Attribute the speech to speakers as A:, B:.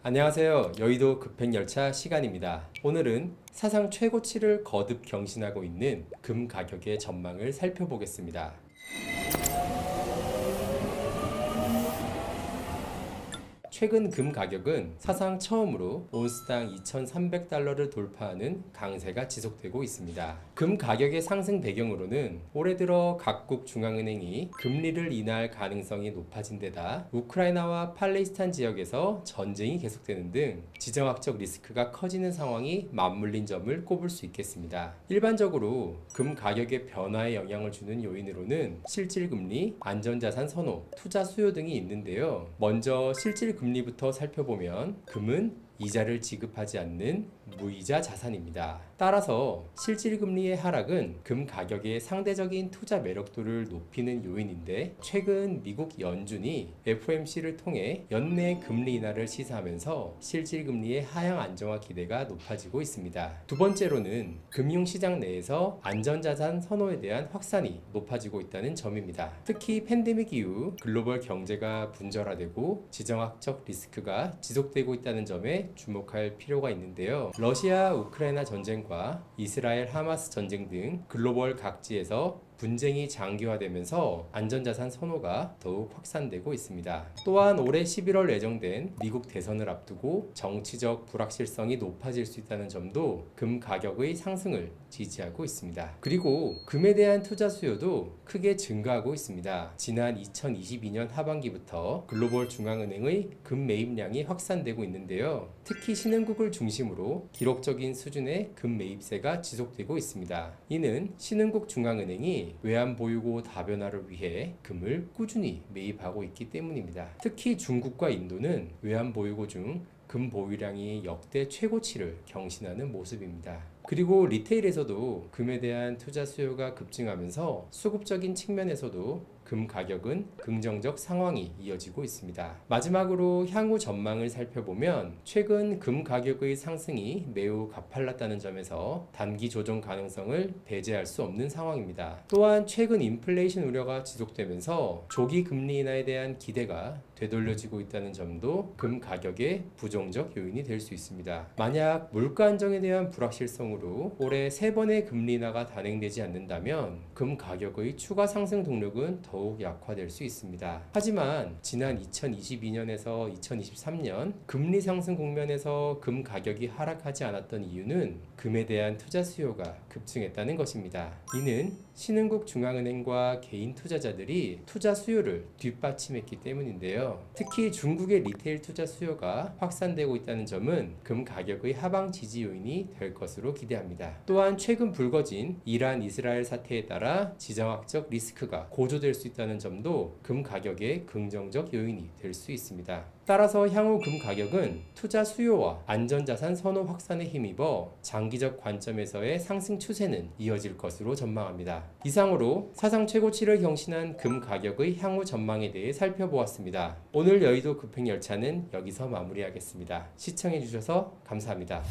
A: 안녕하세요. 여의도 급행열차 시간입니다. 오늘은 사상 최고치를 거듭 경신하고 있는 금 가격의 전망을 살펴보겠습니다. 최근 금 가격은 사상 처음으로 온스당 2,300달러를 돌파하는 강세가 지속되고 있습니다. 금 가격의 상승 배경으로는 올해 들어 각국 중앙은행이 금리를 인하할 가능성이 높아진 데다 우크라이나와 팔레스타인 지역에서 전쟁이 계속되는 등 지정학적 리스크가 커지는 상황이 맞물린 점을 꼽을 수 있겠습니다. 일반적으로 금 가격의 변화에 영향을 주는 요인으로는 실질금리, 안전자산 선호, 투자 수요 등이 있는데요. 먼저 실질금리부터 살펴보면 금은 이자를 지급하지 않는 무이자 자산입니다. 따라서 실질금리의 하락은 금 가격의 상대적인 투자 매력도를 높이는 요인인데, 최근 미국 연준이 FOMC를 통해 연내 금리 인하를 시사하면서 실질금리의 하향 안정화 기대가 높아지고 있습니다. 두 번째로는 금융시장 내에서 안전자산 선호에 대한 확산이 높아지고 있다는 점입니다. 특히 팬데믹 이후 글로벌 경제가 분절화되고 지정학적 리스크가 지속되고 있다는 점에 주목할 필요가 있는데요. 러시아 우크라이나 전쟁과 이스라엘 하마스 전쟁 등 글로벌 각지에서 분쟁이 장기화되면서 안전자산 선호가 더욱 확산되고 있습니다. 또한 올해 11월 예정된 미국 대선을 앞두고 정치적 불확실성이 높아질 수 있다는 점도 금 가격의 상승을 지지하고 있습니다. 그리고 금에 대한 투자 수요도 크게 증가하고 있습니다. 지난 2022년 하반기부터 글로벌 중앙은행의 금 매입량이 확산되고 있는데요. 특히 신흥국을 중심으로 기록적인 수준의 금 매입세가 지속되고 있습니다. 이는 신흥국 중앙은행이 외환 보유고 다변화를 위해 금을 꾸준히 매입하고 있기 때문입니다. 특히 중국과 인도는 외환 보유고 중 금 보유량이 역대 최고치를 경신하는 모습입니다. 그리고 리테일에서도 금에 대한 투자 수요가 급증하면서 수급적인 측면에서도 금 가격은 긍정적 상황이 이어지고 있습니다. 마지막으로 향후 전망을 살펴보면 최근 금 가격의 상승이 매우 가팔랐다는 점에서 단기 조정 가능성을 배제할 수 없는 상황입니다. 또한 최근 인플레이션 우려가 지속되면서 조기 금리 인하에 대한 기대가 되돌려지고 있다는 점도 금 가격의 부정적 요인이 될 수 있습니다. 만약 물가 안정에 대한 불확실성으로 올해 3번의 금리 인하가 단행되지 않는다면 금 가격의 추가 상승 동력은 더욱 약화될 수 있습니다. 하지만 지난 2022년에서 2023년 금리 상승 국면에서 금 가격이 하락하지 않았던 이유는 금에 대한 투자 수요가 급증했다는 것입니다. 이는 신흥국 중앙은행과 개인 투자자들이 투자 수요를 뒷받침했기 때문인데요. 특히 중국의 리테일 투자 수요가 확산되고 있다는 점은 금 가격의 하방 지지 요인이 될 것으로 기대합니다. 또한 최근 불거진 이란 이스라엘 사태에 따라 지정학적 리스크가 고조될 수 있다는 점도 금 가격의 긍정적 요인이 될 수 있습니다. 따라서 향후 금 가격은 투자 수요와 안전자산 선호 확산에 힘입어 장기적 관점에서의 상승 추세는 이어질 것으로 전망합니다. 이상으로 사상 최고치를 경신한 금 가격의 향후 전망에 대해 살펴보았습니다. 오늘 여의도 급행열차는 여기서 마무리하겠습니다. 시청해주셔서 감사합니다.